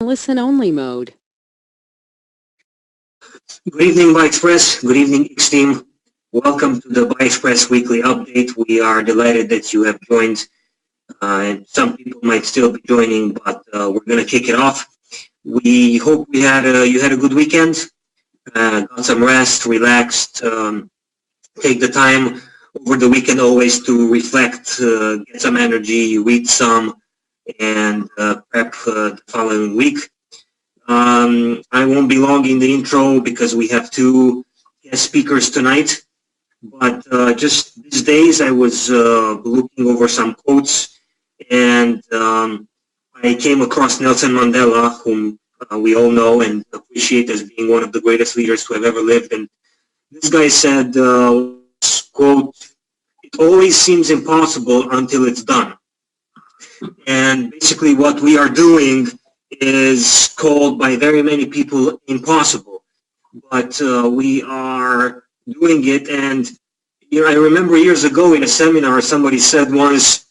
listen-only mode. Good evening, Buy Express. Good evening, X-Team. Welcome to the Buy Express Weekly Update. We are delighted that you have joined. And some people might still be joining, but we're going to kick it off. We hope you had a good weekend. Got some rest, relaxed. Take the time over the weekend always to reflect, get some energy, read some, and prep the following week. I won't be long in the intro because we have two guest speakers tonight. But just these days I was looking over some quotes, and I came across Nelson Mandela, whom we all know and appreciate as being one of the greatest leaders to have ever lived. And this guy said, quote, "It always seems impossible until it's done." And basically what we are doing is called by very many people impossible. But we are doing it. And I remember years ago in a seminar, somebody said once,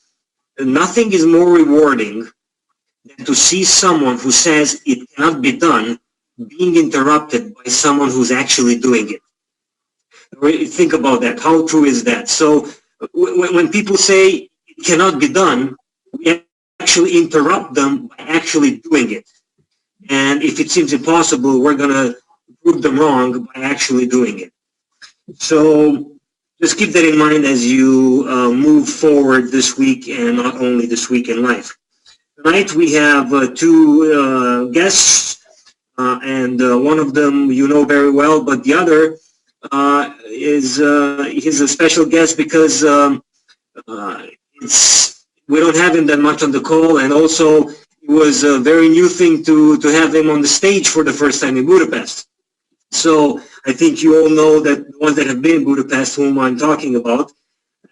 nothing is more rewarding than to see someone who says it cannot be done being interrupted by someone who's actually doing it. Think about that. How true is that? So when people say it cannot be done, we actually interrupt them by actually doing it. And if it seems impossible, we're going to prove them wrong by actually doing it. So just keep that in mind as you move forward this week, and not only this week in life. Tonight we have two guests, and one of them you know very well, but the other he's a special guest because we don't have him that much on the call, and also it was a very new thing to have him on the stage for the first time in Budapest. So I think you all know that the ones that have been in Budapest, whom I'm talking about.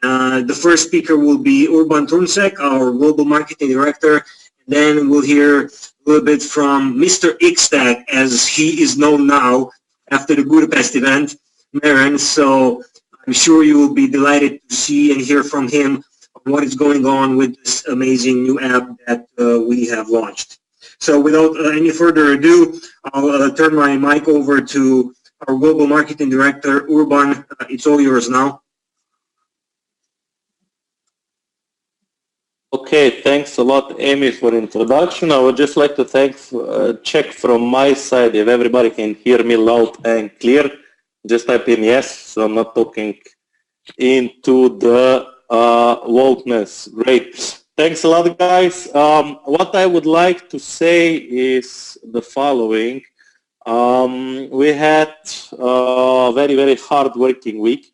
The first speaker will be Urban Turnsek, our Global Marketing Director. Then we'll hear a little bit from Mr. Xtag, as he is known now after the Budapest event, Maren. So I'm sure you will be delighted to see and hear from him on what is going on with this amazing new app that we have launched. So without any further ado, I'll turn my mic over to our Global Marketing Director, Urban. It's all yours now. Okay, thanks a lot, Amy, for the introduction. I would just like to check from my side if everybody can hear me loud and clear. Just type in yes, so I'm not talking into the wokeness. Great. Thanks a lot, guys. What I would like to say is the following. We had a very, very hard-working week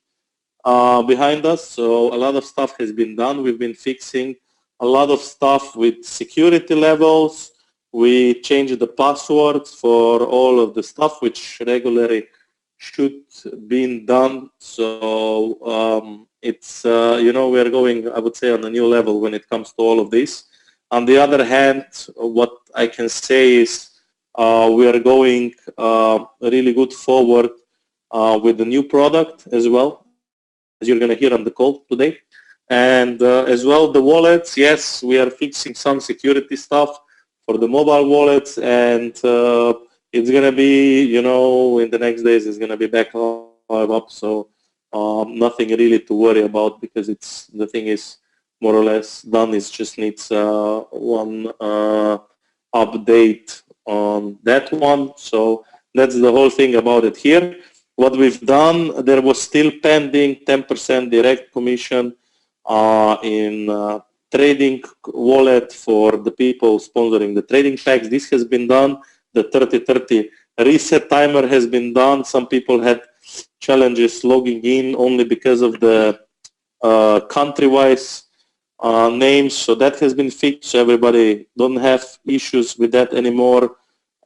behind us, so a lot of stuff has been done. We've been fixing a lot of stuff with security levels. We changed the passwords for all of the stuff which regularly should be done. So it's, we're going, I would say, on a new level when it comes to all of this. On the other hand, what I can say is we are going really good forward with the new product as well, as you're going to hear on the call today. And as well, the wallets, yes, we are fixing some security stuff for the mobile wallets, and it's going to be, in the next days, it's going to be back up. So nothing really to worry about, because the thing is more or less done. It just needs one update on that one. So that's the whole thing about it here. What we've done, there was still pending 10% direct commission in trading wallet for the people sponsoring the trading packs. This has been done. The 30-30 reset timer has been done. Some people had challenges logging in only because of the country-wise names, so that has been fixed. So everybody don't have issues with that anymore.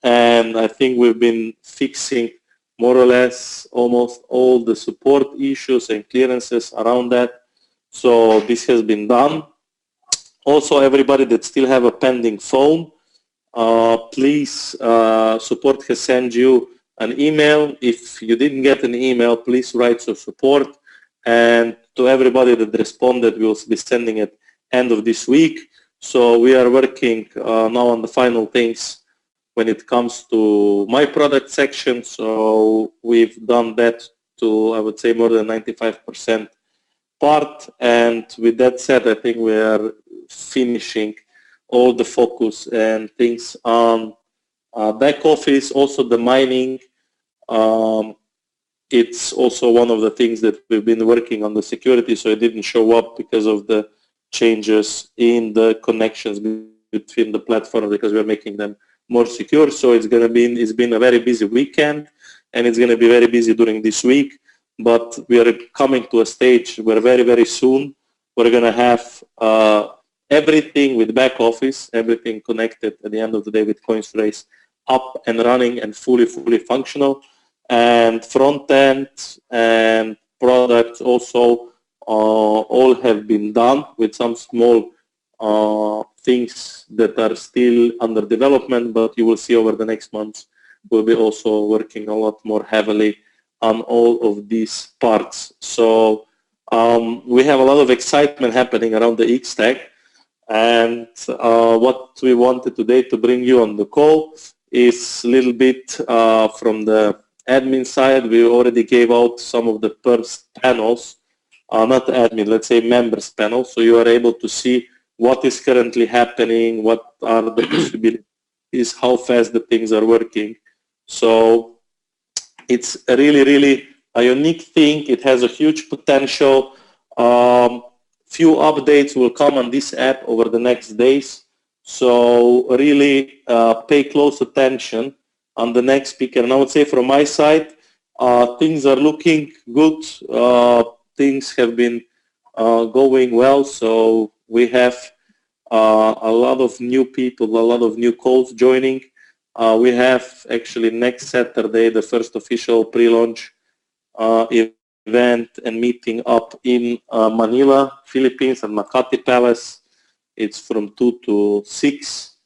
And I think we've been fixing more or less almost all the support issues and clearances around that. So this has been done. Also, everybody that still have a pending phone, please, support has sent you an email. If you didn't get an email, please write to support. And to everybody that responded, we'll be sending it end of this week. So we are working now on the final things when it comes to my product section. So we've done that to, I would say, more than 95% part. And with that said, I think we are finishing all the focus and things on back office, also the mining. It's also one of the things that we've been working on, the security, so it didn't show up because of the changes in the connections between the platforms, because we're making them more secure. So it's been a very busy weekend, and it's going to be very busy during this week. But we are coming to a stage where very, very soon we're going to have everything with back office, everything connected at the end of the day with CoinStrace up and running and fully functional. And front end and products also all have been done, with some small things that are still under development, but you will see over the next months we'll be also working a lot more heavily on all of these parts. So we have a lot of excitement happening around the XTAG, and what we wanted today to bring you on the call is a little bit from the admin side. We already gave out some of the first panels, not admin, let's say members panel, so you are able to see what is currently happening, what are the possibilities, how fast the things are working. So it's a really a unique thing. It has a huge potential. Few updates will come on this app over the next days. So really pay close attention on the next speaker. And I would say from my side, things are looking good. Things have been going well. So we have a lot of new people, a lot of new calls joining. We have actually next Saturday the first official pre-launch event and meeting up in Manila, Philippines, at Makati Palace. It's from 2 to 6.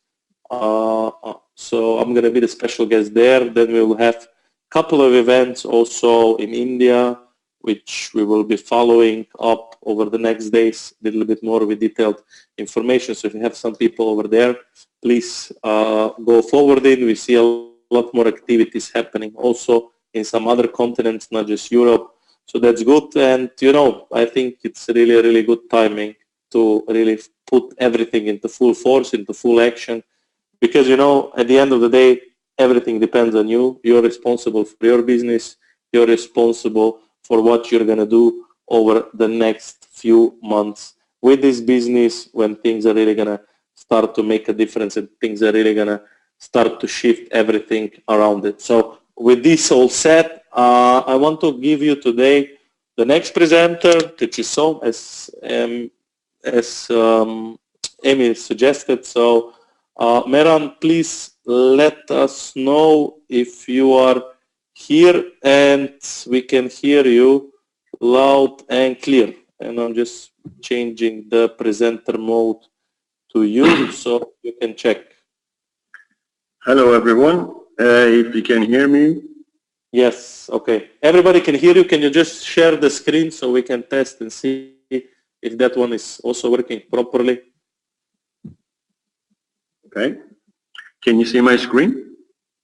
So I'm going to be the special guest there. Then we will have a couple of events also in India, which we will be following up over the next days, a little bit more with detailed information. So if you have some people over there, please go forward in. We see a lot more activities happening also in some other continents, not just Europe. So that's good. And, you know, I think it's really good timing to really put everything into full force, into full action. Because, you know, at the end of the day, everything depends on you. You're responsible for your business. You're responsible for what you're going to do over the next few months with this business, when things are really going to start to make a difference and things are really going to start to shift everything around it. So with this all said, I want to give you today the next presenter, Techisom, as Amy suggested. So Meran, please let us know if you are here and we can hear you loud and clear. And I'm just changing the presenter mode to you so you can check. Hello everyone, if you can hear me. Yes, okay. Everybody can hear you. Can you just share the screen so we can test and see if that one is also working properly? Okay. Can you see my screen?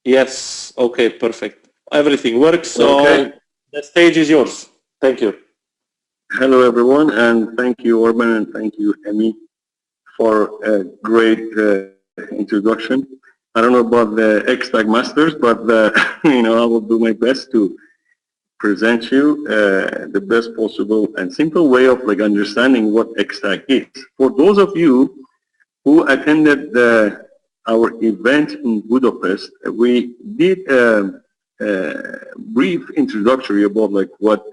Yes, okay, perfect. Everything works, so okay. The stage is yours. Thank you. Hello everyone, and thank you Orban and thank you Emi for a great introduction. I don't know about the XTAG Masters, but you know, I will do my best to present you the best possible and simple way of like understanding what XTAG is. For those of you who attended our event in Budapest, we did a brief introductory about like what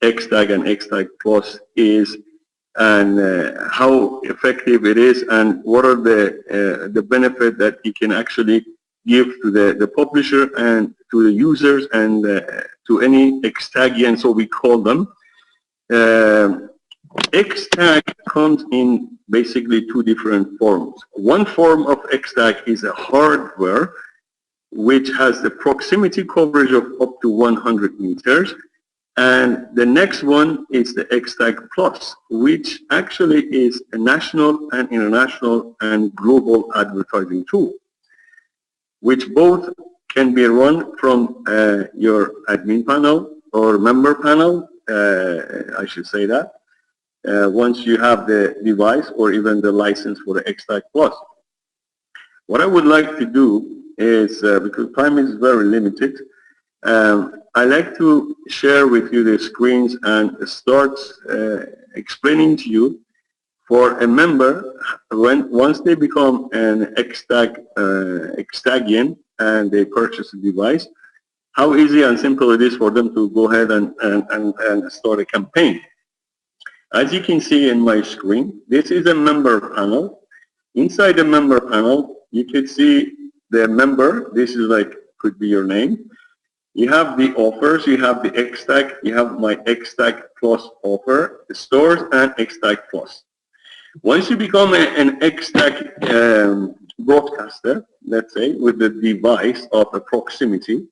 XTAG and XTAG Plus is, and how effective it is, and what are the benefit that it can actually give to the publisher and to the users and to any XTAGian, so we call them. XTAG comes in basically two different forms. One form of XTAG is a hardware which has the proximity coverage of up to 100 meters. And the next one is the XTAG Plus, which actually is a national and international and global advertising tool. which both can be run from your admin panel or member panel, I should say that, once you have the device or even the license for the X-Stack Plus. What I would like to do is, because time is very limited, I like to share with you the screens and start explaining to you for a member, once they become an X-Stackian and they purchase a device, how easy and simple it is for them to go ahead and start a campaign. As you can see in my screen, this is a member panel. Inside the member panel, you can see the member. This is like, could be your name. You have the offers, you have the X-Stack, you have my X-Stack Plus offer, the stores, and X-Stack Plus. Once you become an X-Stack broadcaster, let's say, with the device of a proximity,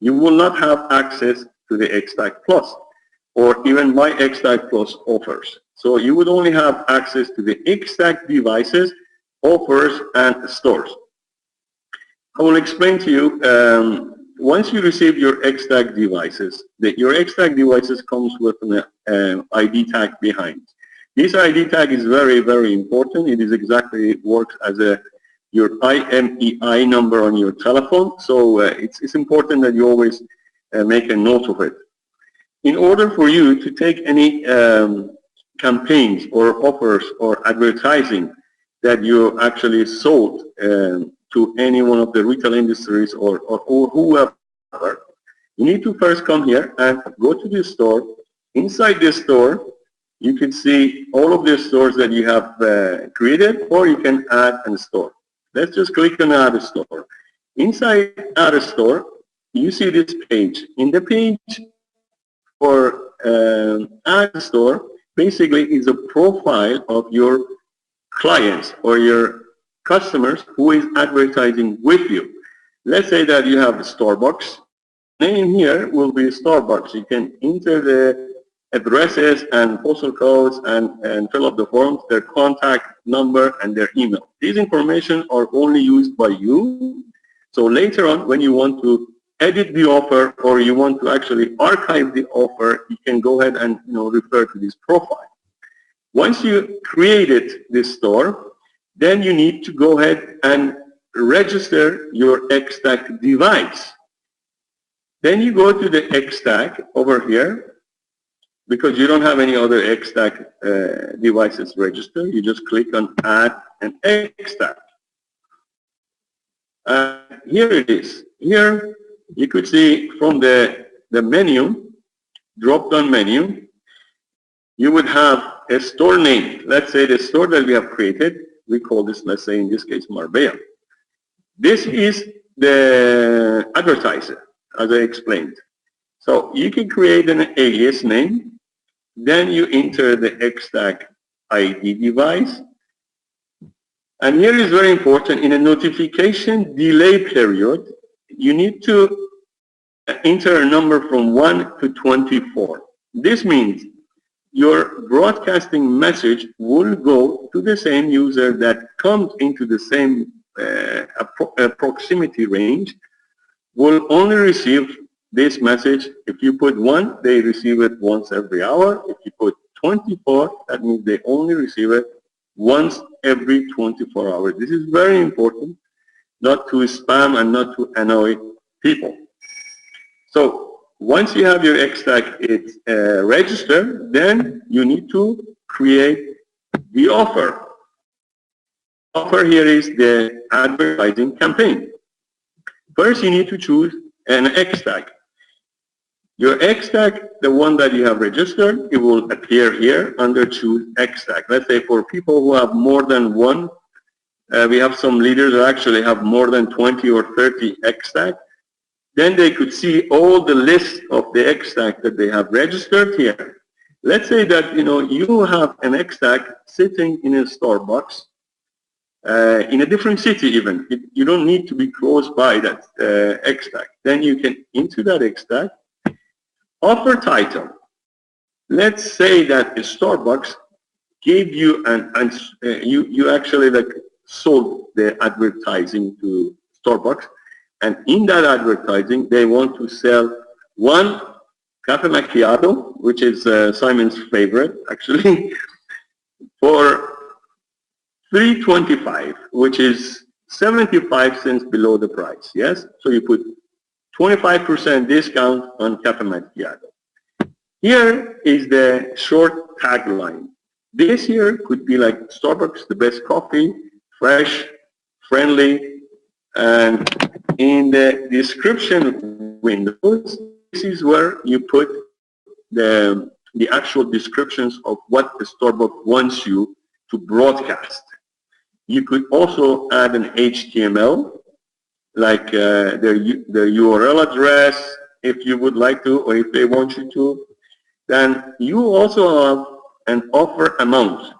you will not have access to the X-Stack Plus or even my X-Stack Plus offers. So you would only have access to the X-Stack devices, offers, and stores. I will explain to you, once you receive your X-Stack devices, your X-Stack devices comes with an ID tag behind. This ID tag is very, very important. It is exactly, it works as your IMEI number on your telephone. So it's important that you always make a note of it. In order for you to take any campaigns or offers or advertising that you actually sold to any one of the retail industries or whoever, you need to first come here and go to the store. Inside this store, you can see all of the stores that you have created, or you can add and store. Let's just click on add a store. Inside add a store, you see this page. In the page for add a store, basically is a profile of your clients or your customers who is advertising with you. Let's say that you have a Starbucks. Name here will be Starbucks. You can enter the addresses and postal codes and fill up the forms, their contact number and their email. These information are only used by you. So later on, when you want to edit the offer or you want to actually archive the offer, you can go ahead and refer to this profile. Once you created this store, then you need to go ahead and register your X-Stack device. Then you go to the X-Stack over here. Because you don't have any other X-Stack devices registered, you just click on Add an X-Stack. Here it is. Here you could see from the menu, drop-down menu, you would have a store name. Let's say the store that we have created, we call this, let's say in this case, Marbella. This is the advertiser, as I explained. So you can create an alias name. Then you enter the X-Stack ID device. And here is very important, in a notification delay period, you need to enter a number from 1 to 24. This means your broadcasting message will go to the same user that comes into the same proximity range, will only receive this message. If you put 1, they receive it once every hour. If you put 24, that means they only receive it once every 24 hours. This is very important, not to spam and not to annoy people. So once you have your X-Stack registered, then you need to create the offer. Offer here is the advertising campaign. First, you need to choose an X-Stack. Your X-Stack, the one that you have registered, it will appear here under choose X-Stack. Let's say for people who have more than one, we have some leaders who actually have more than 20 or 30 X-Stack. Then they could see all the list of the X-Stack that they have registered here. Let's say that you have an X-Stack sitting in a Starbucks, in a different city even. You don't need to be close by that X-Stack. Then you can enter that X-Stack. Offer title. Let's say that a Starbucks gave you you actually sold the advertising to Starbucks, And in that advertising, they want to sell one cafe macchiato, which is Simon's favorite, actually, for $3.25, which is 75 cents below the price, yes? So you put 25% discount on cafe macchiato. Here is the short tagline. This here could be like Starbucks, the best coffee, fresh, friendly, and in the description windows, this is where you put the actual descriptions of what the Starbucks wants you to broadcast. You could also add an HTML, like their URL address, if you would like to, or if they want you to. Then you also have an offer amount.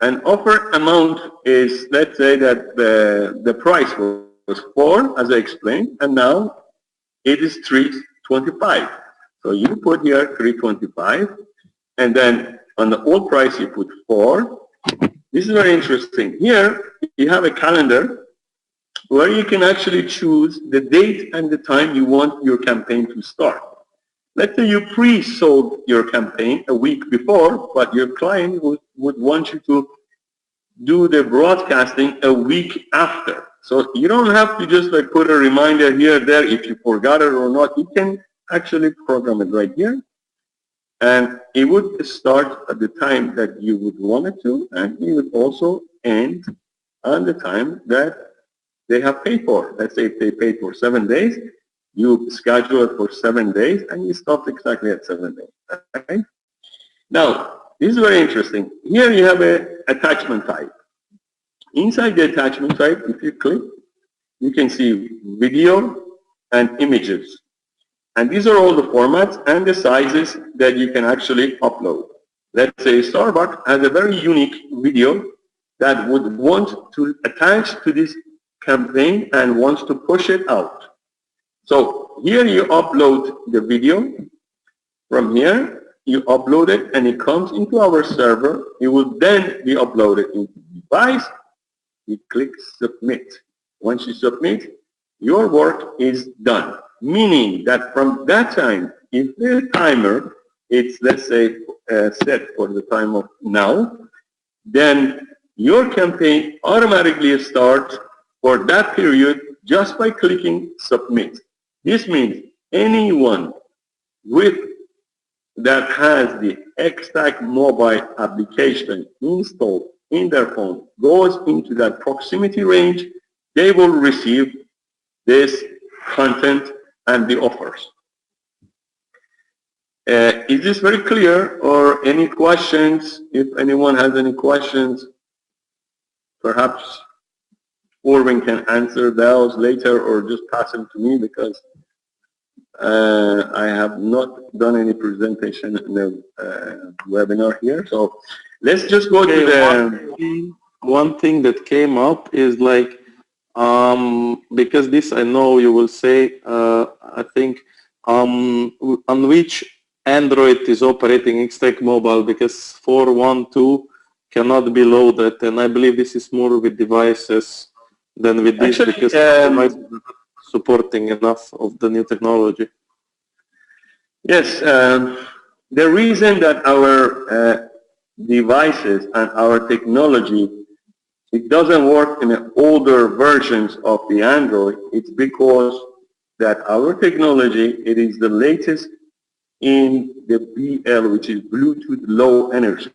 An offer amount is, let's say that the price was 4, as I explained, and now it is 3.25. So you put here 3.25, and then on the old price you put 4. This is very interesting. Here you have a calendar where you can actually choose the date and the time you want your campaign to start. Let's say you pre-sold your campaign a week before, but your client would want you to do the broadcasting a week after. So you don't have to just like put a reminder here, there, if you forgot it or not. You can actually program it right here. And it would start at the time that you would want it to, and it would also end on the time that they have paid for. Let's say if they paid for 7 days, you schedule it for 7 days, and you stop exactly at 7 days. Okay? Now, this is very interesting. Here you have an attachment type. Inside the attachment type, if you click, you can see video and images. And these are all the formats and the sizes that you can actually upload. Let's say Starbucks has a very unique video that would want to attach to this campaign and wants to push it out. So here you upload the video. From here, you upload it and it comes into our server. It will then be uploaded into the device. You click submit. Once you submit, your work is done. Meaning that from that time, if the timer is, let's say, set for the time of now, then your campaign automatically starts for that period just by clicking submit. This means anyone that has the Xtag mobile application installed in their phone goes into that proximity range, they will receive this content and the offers. Is this very clear, or any questions? If anyone has any questions, perhaps Orvin can answer those later, or just pass them to me, because I have not done any presentation in the webinar here. So let's just go to the... One thing that came up is like, because this I know you will say, I think, on which Android is operating Xtag Mobile, because 4.1.2 cannot be loaded, and I believe this is more with devices than with this, actually, because devices are not supporting enough of the new technology. Yes, the reason that our devices and our technology, it doesn't work in the older versions of the Android, it's because that our technology, it is the latest in the BL, which is Bluetooth Low Energy.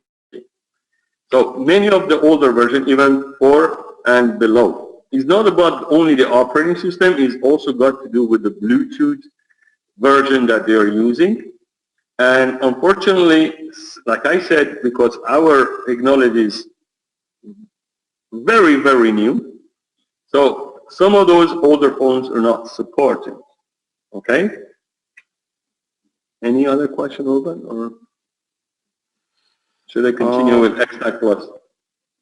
So many of the older versions, even 4 and below, is not about only the operating system, it's also got to do with the Bluetooth version that they are using. And unfortunately, like I said, because our technology is very, very new, so some of those older phones are not supported. Okay? Any other question, Urban, or should I continue with Xtag Plus?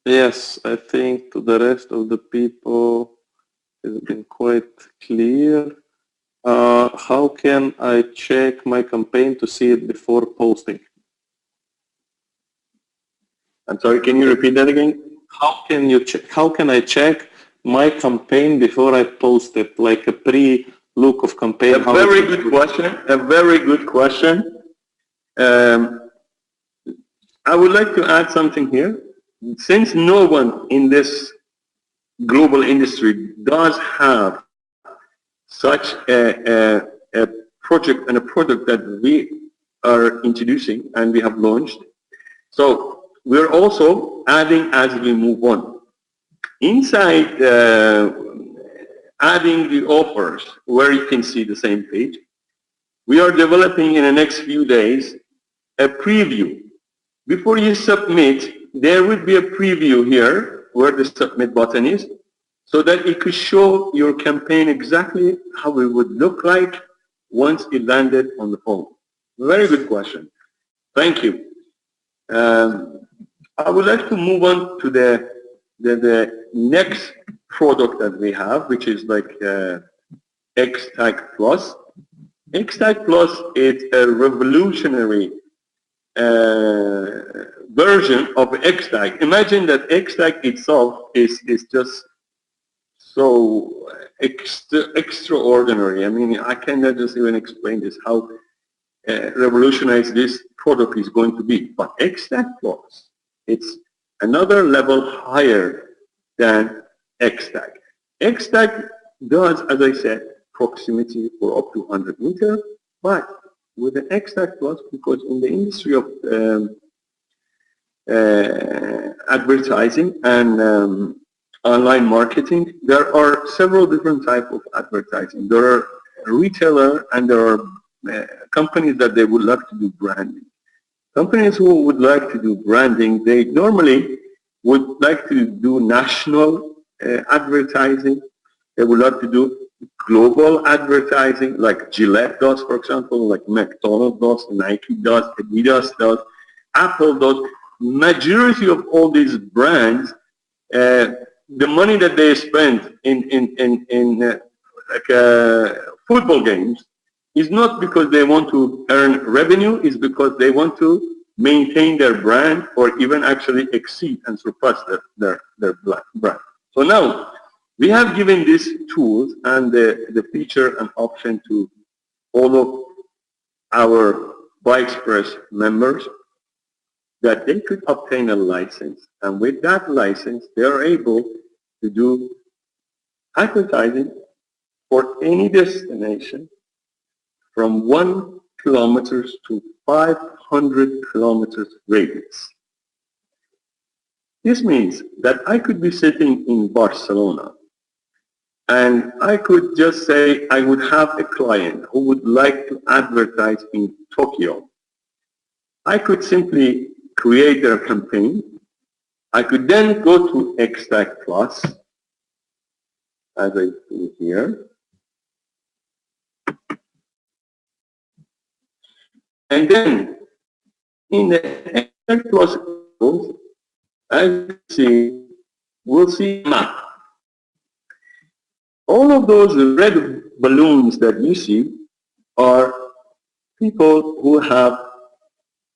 Yes, I think to the rest of the people it's been quite clear. How can I check my campaign to see it before posting? I'm sorry, can you repeat that again? How can I check my campaign before I post it, like a pre-look of campaign? A very good question. A very good question. I would like to add something here. Since no one in this global industry does have such a project and a product that we are introducing and we have launched, so we're also adding as we move on. Inside adding the offers, where you can see the same page, we are developing in the next few days a preview. Before you submit, there would be a preview here where the submit button is, so that it could show your campaign exactly how it would look like once it landed on the phone. Very good question. Thank you. I would like to move on to the next product that we have, which is like X-Tag Plus. X-Tag Plus is a revolutionary version of X-Tag. Imagine that X-Tag itself is just so extraordinary. I mean, I cannot just even explain this, how revolutionized this product is going to be. But X-Tag Plus, it's another level higher than X-Tag. X-Tag does, as I said, proximity for up to 100 meters, but with the X-Tag Plus, because in the industry of advertising and online marketing, there are several different types of advertising. There are retailers and there are companies that they would like to do branding. Companies who would like to do branding, they normally would like to do national advertising. They would like to do global advertising, like Gillette does, for example, like McDonald's does, Nike does, Adidas does, Apple does. Majority of all these brands, the money that they spend in football games is not because they want to earn revenue, it's because they want to maintain their brand or even actually exceed and surpass their brand. So now, we have given these tools and the feature and option to all of our BuyExpress members that they could obtain a license. And with that license, they are able to do advertising for any destination from 1 kilometer to 500 kilometers radius. This means that I could be sitting in Barcelona and I could just say I would have a client who would like to advertise in Tokyo. I could simply create their campaign. I could then go to X-Tag Plus, as I do here. And then in the X-Tag Plus, as you see, we'll see a map. All of those red balloons that you see are people who have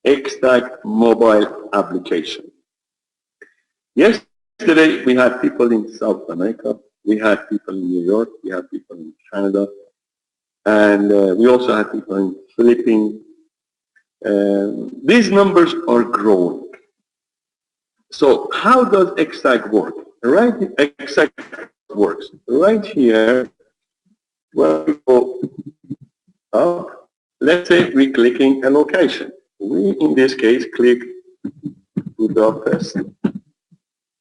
X-Tag mobile application. Yesterday we had people in South America, we had people in New York, we had people in Canada, and we also had people in Philippines. These numbers are growing. So how does X-Tag work? Right, X-Tag works. Right here, where we go up, let's say we're clicking a location. We, in this case, click Budapest,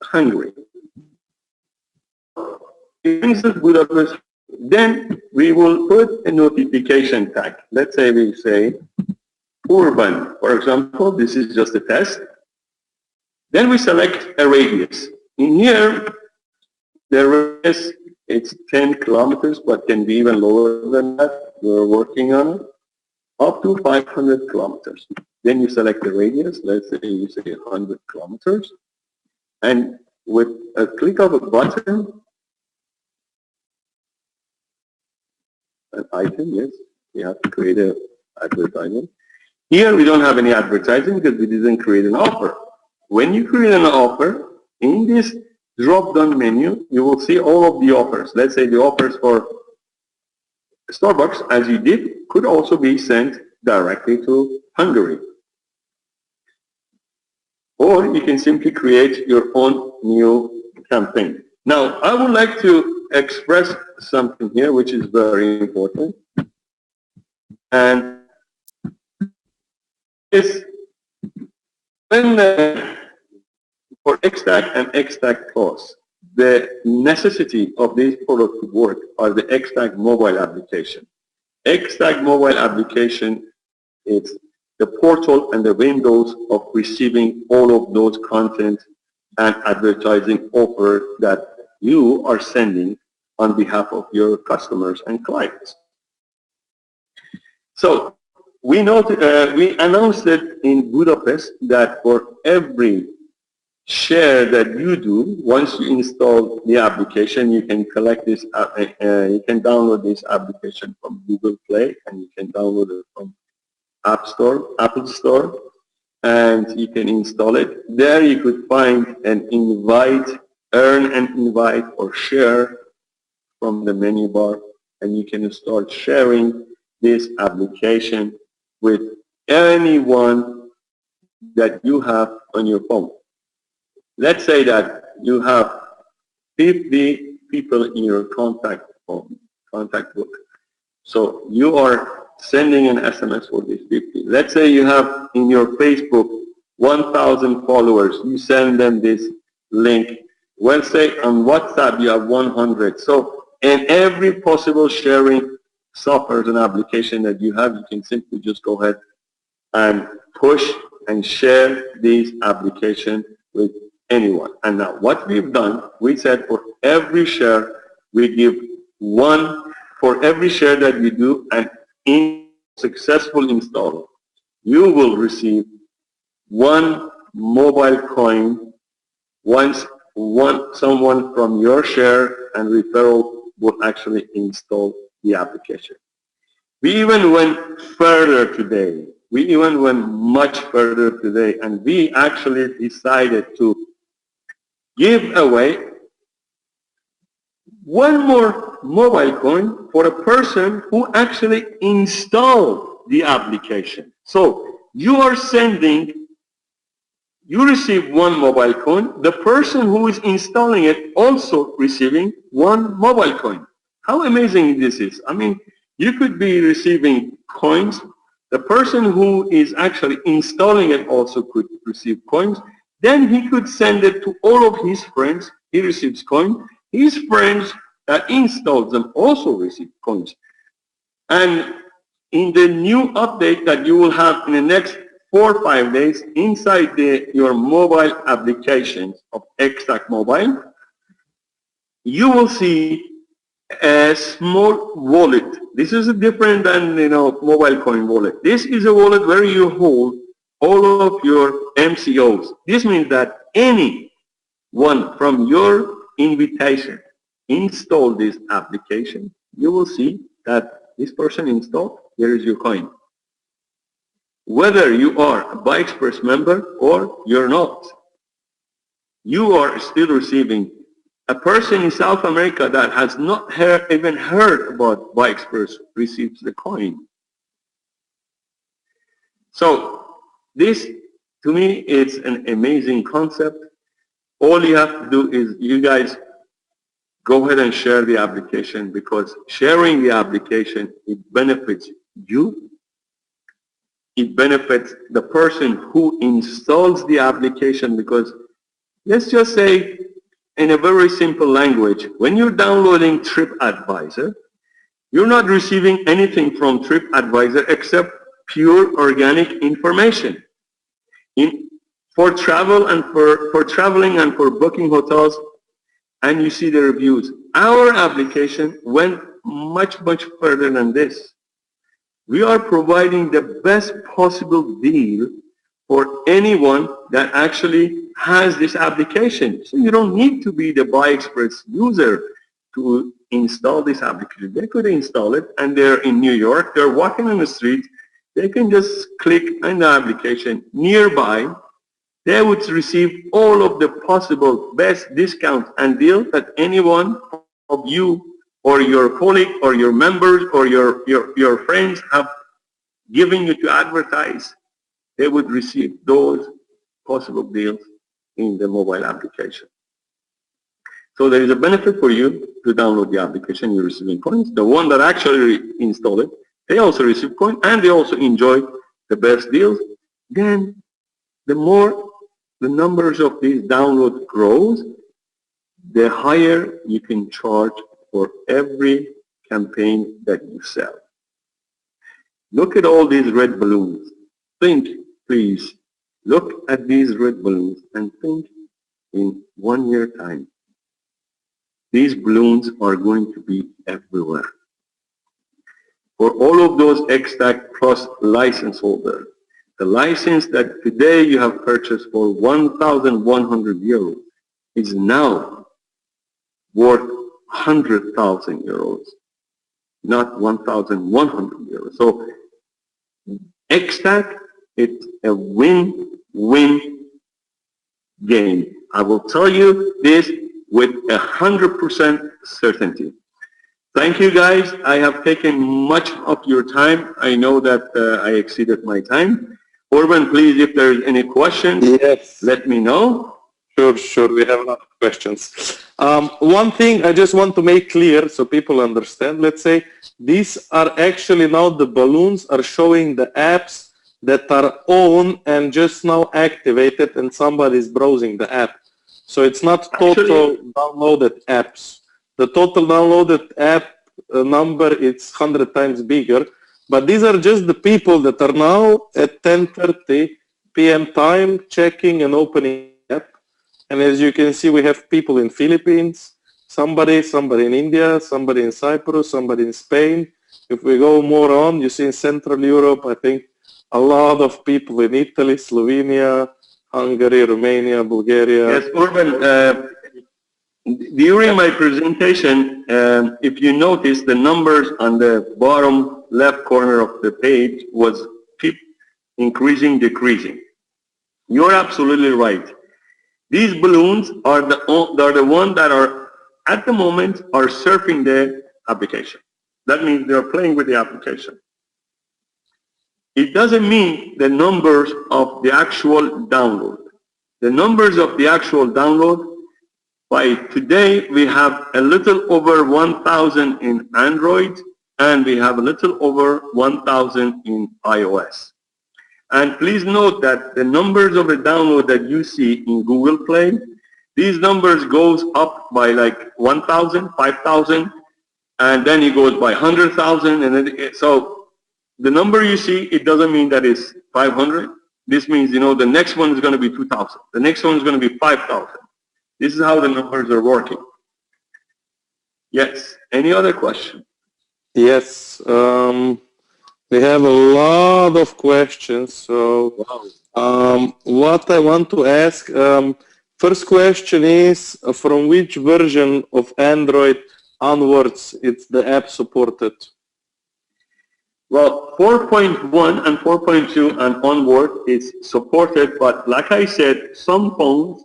Hungary. It brings us Budapest. Then we will put a notification tag. Let's say we say urban, for example. This is just a test. Then we select a radius. In here, the radius, it's 10 kilometers, but can be even lower than that. We're working on it. Up to 500 kilometers. Then you select the radius. Let's say you say 100 kilometers. And with a click of a button, an item, yes, we have to create an advertisement. Here we don't have any advertising because we didn't create an offer. When you create an offer, in this drop-down menu, you will see all of the offers. Let's say the offers for Starbucks, as you did, could also be sent directly to Hungary. Or you can simply create your own new campaign. Now, I would like to express something here which is very important. And is when for XTAG and XTAG Plus, the necessity of these products to work are the XTAG mobile application. XTAG mobile application is the portal and the windows of receiving all of those content and advertising offers that you are sending on behalf of your customers and clients. So we announced it in Budapest that for every share that you do, once you install the application, you can collect this, you can download this application from Google Play, and you can download it from Apple Store, and you can install it. There you could find an invite, earn an invite or share from the menu bar, and you can start sharing this application with anyone that you have on your phone. Let's say that you have 50 people in your contact book. So you are sending an SMS for these 50. Let's say you have in your Facebook 1,000 followers. You send them this link. Well, say on WhatsApp you have 100. So in every possible sharing software and application that you have, you can simply just go ahead and push and share these applications with anyone. And now what we've done, we said for every share we give one, for every share that you do an successful install, you will receive one mobile coin once someone from your share and referral will actually install the application. We even went further today. We even went much further today, and we actually decided to give away one more mobile coin for a person who actually installed the application. So you are sending, you receive one mobile coin, the person who is installing it also receiving one mobile coin. How amazing this is. I mean, you could be receiving coins, the person who is actually installing it also could receive coins, then he could send it to all of his friends, he receives coins, his friends that installed them also receive coins. And in the new update that you will have in the next 4 or 5 days inside your mobile applications of XTAG Mobile, you will see a small wallet. This is different than mobile coin wallet. This is a wallet where you hold all of your MCOs. This means that anyone from your invitation install this application, you will see that this person installed, here is your coin. Whether you are a BuyExpress member or you're not, you are still receiving. A person in South America that has not even heard about BuyExpress receives the coin. So this, to me, is an amazing concept. All you have to do is you guys go ahead and share the application, because sharing the application, it benefits you. It benefits the person who installs the application, because let's just say in a very simple language, when you're downloading TripAdvisor, you're not receiving anything from TripAdvisor except pure organic information. For travel and for traveling and for booking hotels, and you see the reviews. Our application went much further than this. We are providing the best possible deal for anyone that actually has this application. So you don't need to be the BuyExpress user to install this application. They could install it, and they're in New York, they're walking on the street, they can just click on the application nearby, they would receive all of the possible best discounts and deals that anyone of you or your colleague or your members or your friends have given you to advertise. They would receive those possible deals in the mobile application. So there is a benefit for you to download the application. You're receiving coins. The one that actually install it, they also receive coins and they also enjoy the best deals. Then the more the numbers of these downloads grows, the higher you can charge for every campaign that you sell. Look at all these red balloons. Think, please, look at these red balloons and think in 1 year time. These balloons are going to be everywhere. For all of those XTAG Plus license holders, the license that today you have purchased for 1,100 euros is now worth 100,000 euros, not 1,100 euros. So XTAG, it's a win-win game. I will tell you this with 100% certainty. Thank you guys. I have taken much of your time. I know that I exceeded my time. Orban, please, if there's any questions, yes, let me know. Sure. We have a lot of questions. One thing I just want to make clear so people understand, let's say these are actually now the balloons are showing the apps that are on and just now activated and somebody is browsing the app. So it's not total downloaded apps. The total downloaded app number is 100 times bigger, but these are just the people that are now at 10:30 p.m. time checking and opening the app. And as you can see, we have people in Philippines, somebody in India, somebody in Cyprus, somebody in Spain. If we go more on, you see in Central Europe, I think a lot of people in Italy, Slovenia, Hungary, Romania, Bulgaria. Yes, Urban, during my presentation, if you notice, the numbers on the bottom left corner of the page was keep increasing, decreasing. You're absolutely right. These balloons are the ones that are, at the moment, are surfing the application. That means they're playing with the application. It doesn't mean the numbers of the actual download. The numbers of the actual download, by today, we have a little over 1,000 in Android, and we have a little over 1,000 in iOS. And please note that the numbers of the download that you see in Google Play, these numbers goes up by like 1,000, 5,000, and then it goes by 100,000, and then so the number you see, it doesn't mean that it's 500. This means, you know, the next one is going to be 2,000. The next one is going to be 5,000. This is how the numbers are working. Yes. Any other question? Yes. We have a lot of questions. So what I want to ask, first question is, from which version of Android onwards is the app supported? Well, 4.1 and 4.2 and onward is supported, but like I said, some phones,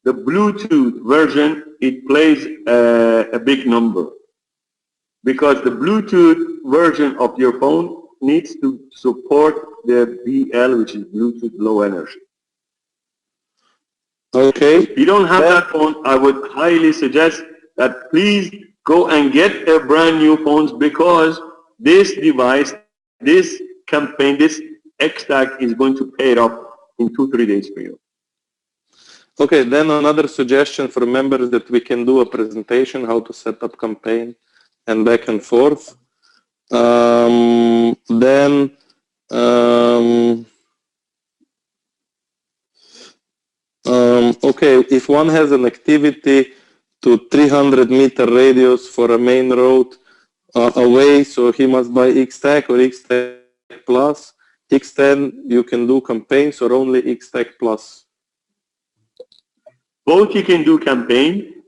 the Bluetooth version, it plays a big number, because the Bluetooth version of your phone needs to support the BL, which is Bluetooth Low Energy. Okay. If you don't have that phone, I would highly suggest that please go and get a brand new phone, because this device, this campaign, this XTAG is going to pay it off in 2-3 days for you. Okay, then another suggestion for members that we can do a presentation how to set up campaign and back and forth. Okay, if one has an activity to 300-meter radius for a main road away, so he must buy XTAG or XTAG Plus. X10, you can do campaigns or only XTAG Plus? Both you can do campaign.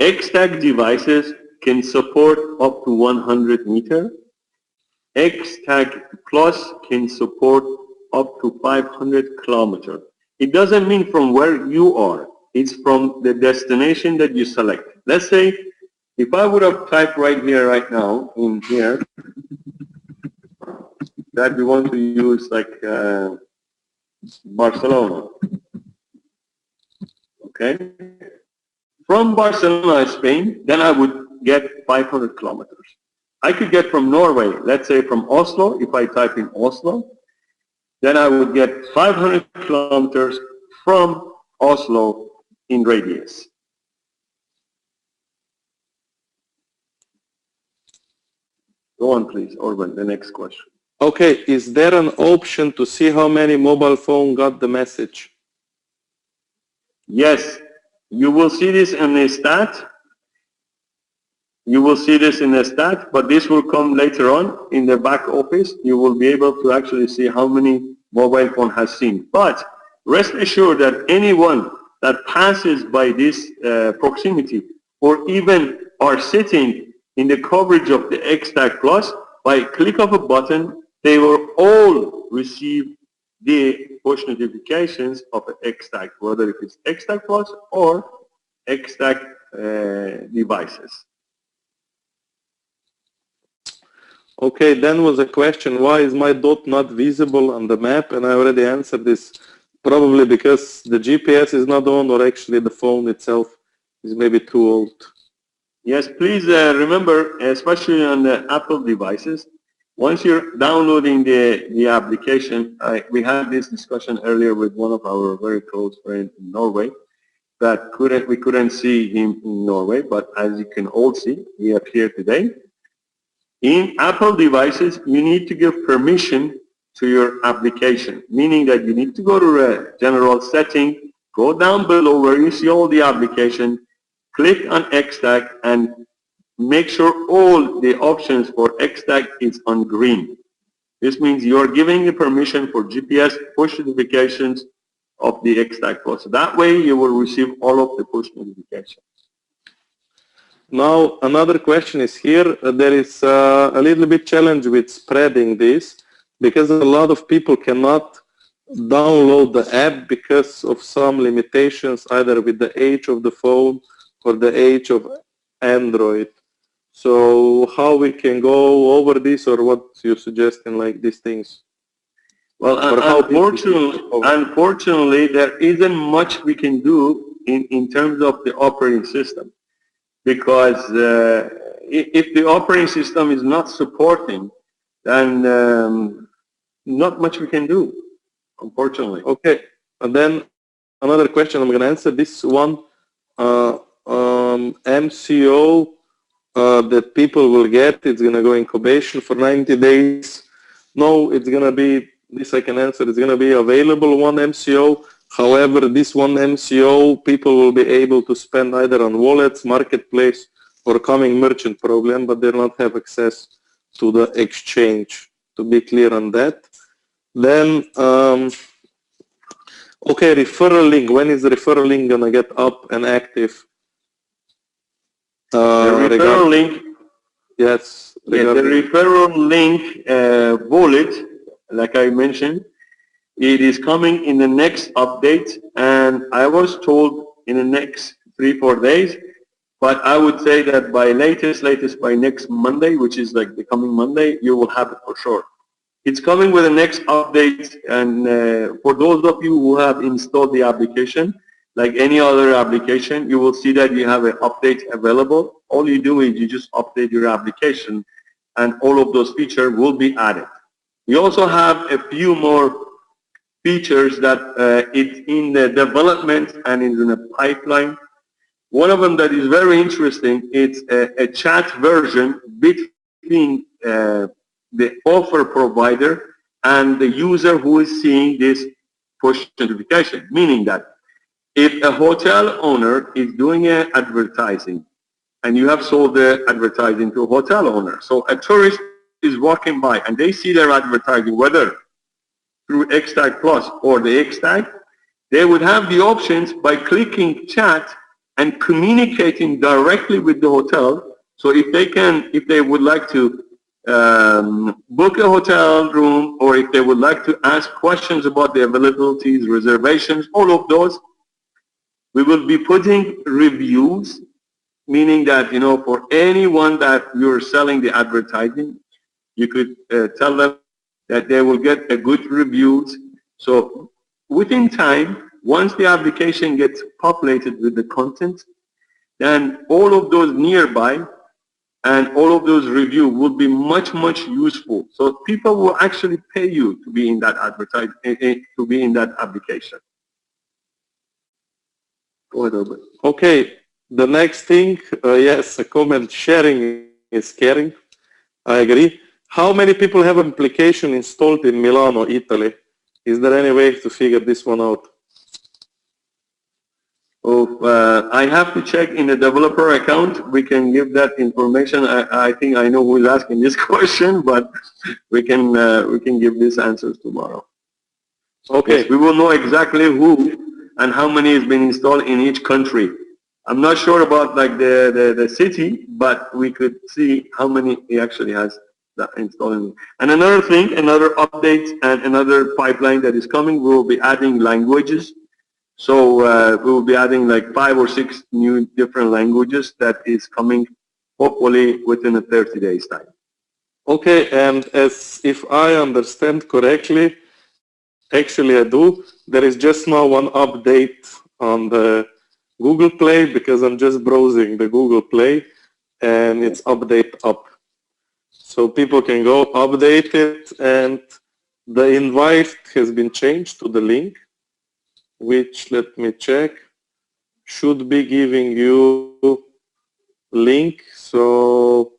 XTAG devices can support up to 100 meter. XTAG Plus can support up to 500 kilometer. It doesn't mean from where you are. It's from the destination that you select. Let's say if I would have typed right here, right now, in here, that we want to use like Barcelona, okay? From Barcelona, Spain, then I would get 500 kilometers. I could get from Norway, let's say from Oslo, if I type in Oslo, then I would get 500 kilometers from Oslo in radius. Go on, please, Orban, the next question. Okay, is there an option to see how many mobile phone got the message? Yes, you will see this in the stat. You will see this in the stat, but this will come later on in the back office. You will be able to actually see how many mobile phone has seen. But rest assured that anyone that passes by this proximity or even are sitting in the coverage of the X-Tag Plus, by click of a button, they will all receive the push notifications of the X-Tag, whether if it's X-Tag Plus or X-Tag devices. Okay, then was a question, why is my dot not visible on the map? And I already answered this. Probably because the GPS is not on, or actually the phone itself is maybe too old. Yes, please remember, especially on the Apple devices, once you're downloading the application, we had this discussion earlier with one of our very close friends in Norway, that we couldn't see him in Norway, but as you can all see, he appeared today. In Apple devices, you need to give permission to your application, meaning that you need to go to a general setting, go down below where you see all the application, click on X-Tag and make sure all the options for X-Tag is on green. This means you're giving the permission for GPS push notifications of the X-Tag Plus. So that way you will receive all of the push notifications. Now, another question is here. There is a little bit challenge with spreading this because a lot of people cannot download the app because of some limitations, either with the age of the phone or the age of Android. So how we can go over this, or what you suggest in like these things? Well, unfortunately, there isn't much we can do in terms of the operating system. Because if the operating system is not supporting, then not much we can do, unfortunately. Okay, and then another question, I'm going to answer this one. MCO that people will get, it's going to go incubation for 90 days. No, it's going to be, this I can answer, it's going to be available one MCO. However, this one MCO, people will be able to spend either on wallets, marketplace, or coming merchant program, but they'll not have access to the exchange, to be clear on that. Then, okay, referral link. When is the referral link going to get up and active? The referral link? Yes. Yeah, the referral link wallet, like I mentioned, it is coming in the next update, and I was told in the next 3-4 days, but I would say that by latest by next Monday, which is like the coming Monday, you will have it for sure. It's coming with the next update, and for those of you who have installed the application, like any other application, you will see that you have an update available. All you do is you just update your application, and all of those features will be added. We also have a few more features that it's in the development and is in a pipeline. One of them that is very interesting, it's a chat version between the offer provider and the user who is seeing this push notification, meaning that if a hotel owner is doing advertising and you have sold the advertising to a hotel owner, so a tourist is walking by and they see their advertising, whether through X-Tag Plus or the X-Tag, they would have the options by clicking chat and communicating directly with the hotel. So if they would like to book a hotel room, or if they would like to ask questions about the availabilities, reservations, all of those, we will be putting reviews, meaning that, you know, for anyone that you're selling the advertising, you could tell them that they will get a good reviews. So within time, once the application gets populated with the content, then all of those nearby and all of those reviews will be much, much useful. So people will actually pay you to be in that to be in that application. Go ahead, Albert. Okay, the next thing, yes, a comment, sharing is caring. I agree. How many people have an application installed in Milano, Italy? Is there any way to figure this one out? I have to check in the developer account. We can give that information. I think I know who is asking this question, but we can give these answers tomorrow. Okay. Yes, we will know exactly who and how many has been installed in each country. I'm not sure about like the city, but we could see how many he actually has that installed. And another thing, another update and another pipeline that is coming, we will be adding languages. So we will be adding like 5 or 6 new different languages that is coming hopefully within a 30 days time. Okay, and as if I understand correctly, actually I do, there is just now one update on the Google Play because I'm just browsing the Google Play and it's update up. So people can go update it, and the invite has been changed to the link, which, let me check, should be giving you link. So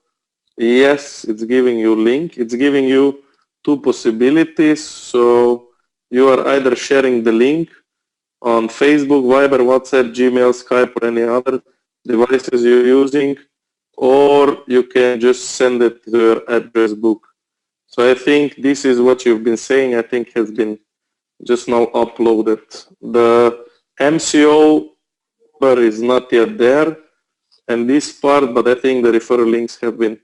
yes, it's giving you link. It's giving you 2 possibilities. So you are either sharing the link on Facebook, Viber, WhatsApp, Gmail, Skype, or any other devices you're using, or you can just send it to your address book. So I think this is what you've been saying, I think has been just now uploaded. The MCO number is not yet there, and this part, but I think the referral links have been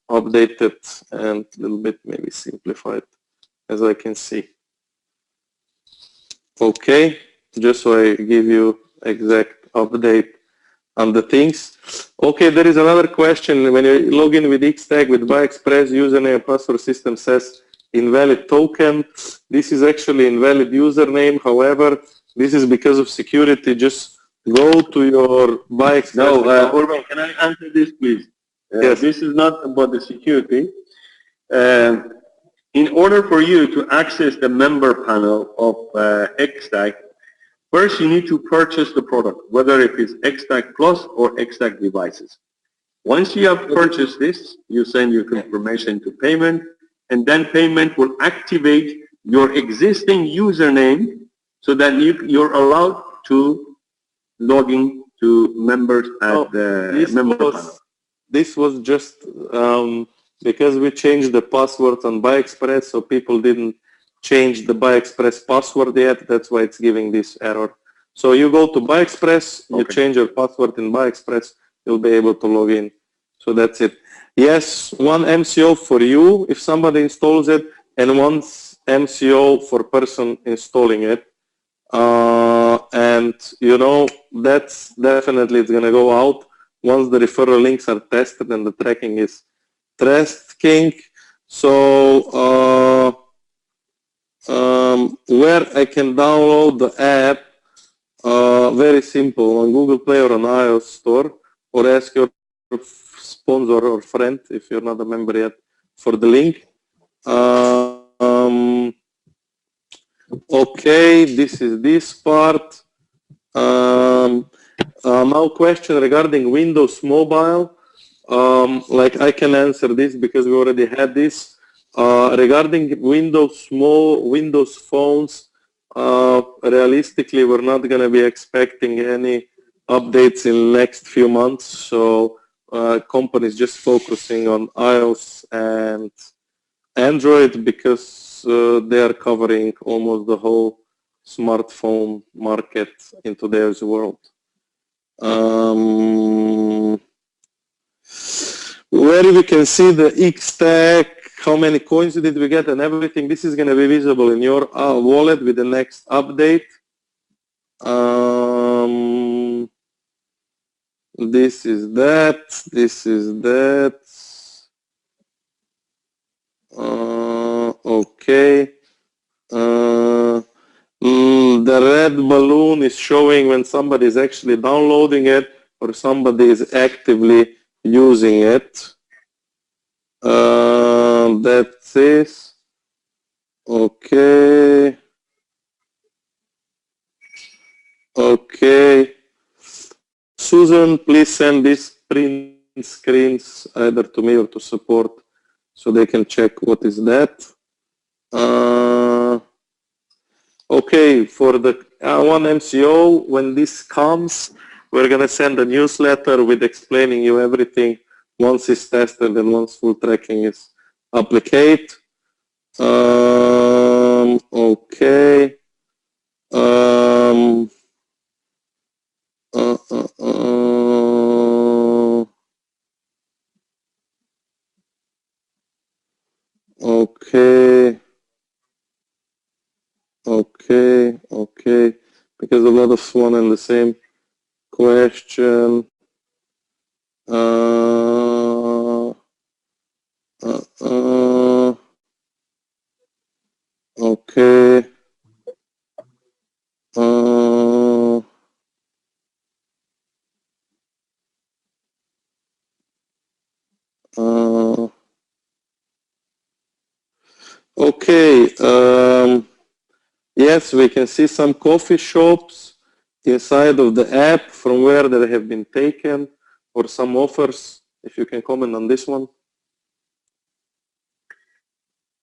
updated and a little bit maybe simplified, as I can see. Okay, just so I give you exact update on the things. Okay, there is another question. When you log in with Xtag with BuyExpress, username and password system says invalid token. This is actually invalid username. However, this is because of security. Just go to your BuyExpress. No, Urban, can I answer this, please? Yes. This is not about the security. In order for you to access the member panel of Xtag, first you need to purchase the product, whether it is Xtag Plus or Xtag devices. Once you have purchased this, you send your confirmation to payment, and then payment will activate your existing username so that you're allowed to log in to members at the member panel. This was just because we changed the password on BuyExpress, so people didn't change the BuyExpress password yet. That's why it's giving this error. So you go to BuyExpress, you change your password in BuyExpress, you'll be able to log in. So that's it. Yes, one MCO for you if somebody installs it, and one MCO for person installing it. And you know, that's definitely, it's going to go out once the referral links are tested and the tracking is tracking. So where I can download the app, very simple, on Google Play or on iOS store, or ask your sponsor or friend, if you're not a member yet, for the link. Okay, this is this part. Now question regarding Windows Mobile. Like I can answer this because we already had this. Regarding Windows phones, realistically we're not going to be expecting any updates in the next few months. So companies just focusing on iOS and Android because they are covering almost the whole smartphone market in today's world. where we can see the X tag, how many coins did we get and everything. This is going to be visible in your wallet with the next update. This is that, this is that. Okay. The red balloon is showing when somebody is actually downloading it or somebody is actively using it. That's it. Okay. Okay. Susan, please send these print screens either to me or to support so they can check what is that. Okay, for the one MCO, when this comes, we're going to send a newsletter with explaining you everything once it's tested and once full tracking is applied. Okay. Okay. Okay. Because a lot of one and the same question. Okay. Okay. Yes, we can see some coffee shops inside of the app from where they have been taken, or some offers. If you can comment on this one.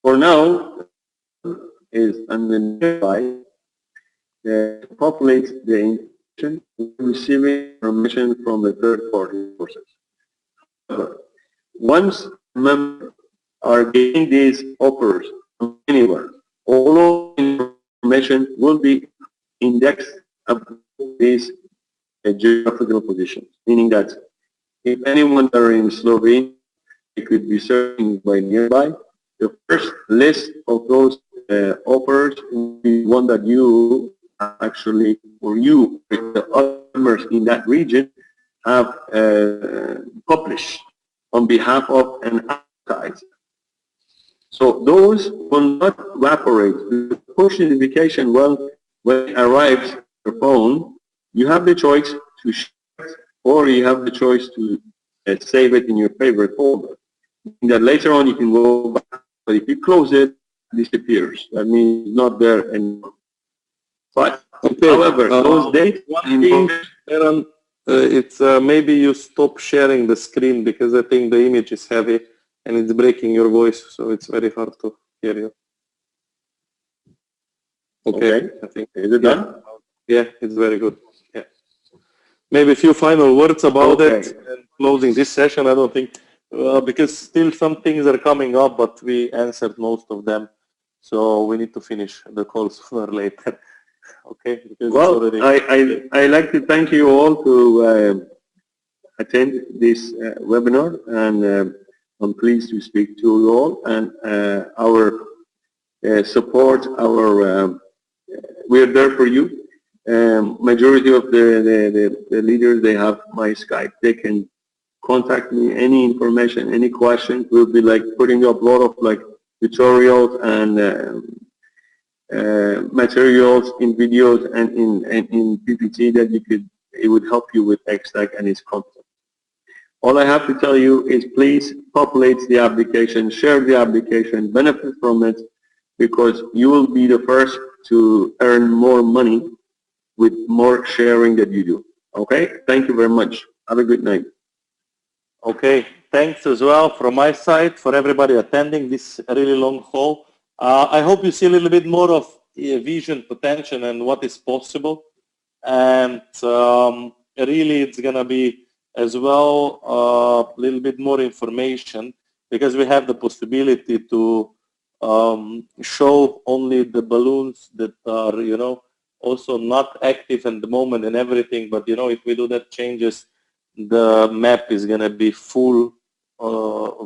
For now, is on the nearby populates the information, receiving information from the third-party sources. Once members are getting these offers from anywhere, all of the information will be indexed of these geographical positions, meaning that if anyone are in Slovenia, they could be searching by nearby. The first list of those offers will be one that you actually, or you, the other members in that region, have published on behalf of an advertiser. So those will not evaporate. The push notification, well, when it arrives on your phone, you have the choice to share it, or you have the choice to save it in your favorite folder. That later on you can go back, but if you close it, it disappears. That means it's not there anymore. But Okay. however, those dates, one thing, Aaron, it's maybe you stop sharing the screen because I think the image is heavy and it's breaking your voice, so it's very hard to hear you. Okay. I think. Is it done? Yeah, it's very good. Yeah. Maybe a few final words about it and closing this session. I don't think, because still some things are coming up, but we answered most of them. So we need to finish the call sooner or later. Okay. Well, I like to thank you all to attend this webinar, and I'm pleased to speak to you all, and our support, we're there for you. Majority of the leaders, they have my Skype. They can contact me, any information, any questions. We'll be like putting up a lot of like tutorials and materials in videos and in PPT that it would help you with XTAG and its content. All I have to tell you is please populate the application, share the application, benefit from it, because you will be the first to earn more money with more sharing that you do. Okay? Thank you very much. Have a good night. Okay. Thanks as well from my side for everybody attending this really long call. I hope you see a little bit more of vision, potential, and what is possible. And really it's going to be as well a little bit more information, because we have the possibility to show only the balloons that are, you know, also not active at the moment and everything. But, you know, if we do that changes, the map is going to be full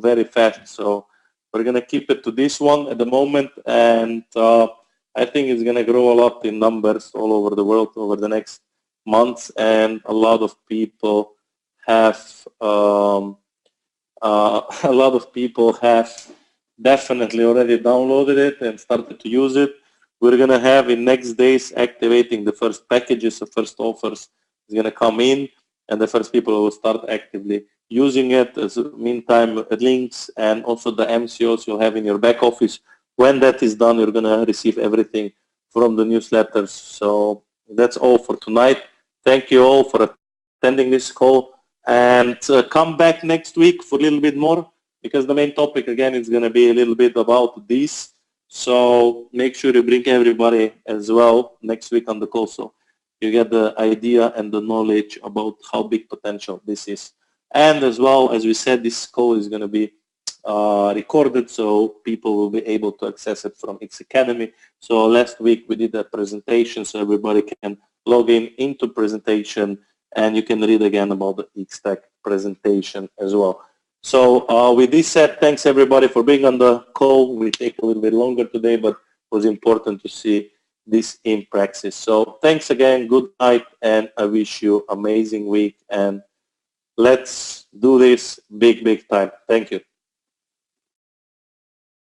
very fast. So we're going to keep it to this one at the moment, and I think it's going to grow a lot in numbers all over the world over the next months, and a lot of people have a lot of people have definitely already downloaded it and started to use it. We're going to have in next days activating the first packages, the first offers is going to come in, and the first people will start actively using it. As meantime, links and also the MCOs you'll have in your back office. When that is done, you're going to receive everything from the newsletters. So that's all for tonight. Thank you all for attending this call, and come back next week for a little bit more, because the main topic again is going to be a little bit about this. So make sure you bring everybody as well next week on the call, so you get the idea and the knowledge about how big potential this is. And as well, as we said, this call is going to be recorded, so people will be able to access it from X Academy. So last week we did a presentation, so everybody can log in into presentation, and you can read again about the X-Tech presentation as well. So with this said, thanks everybody for being on the call. We take a little bit longer today, but it was important to see this in practice. So thanks again, good night, and I wish you amazing week, and let's do this big time. Thank you.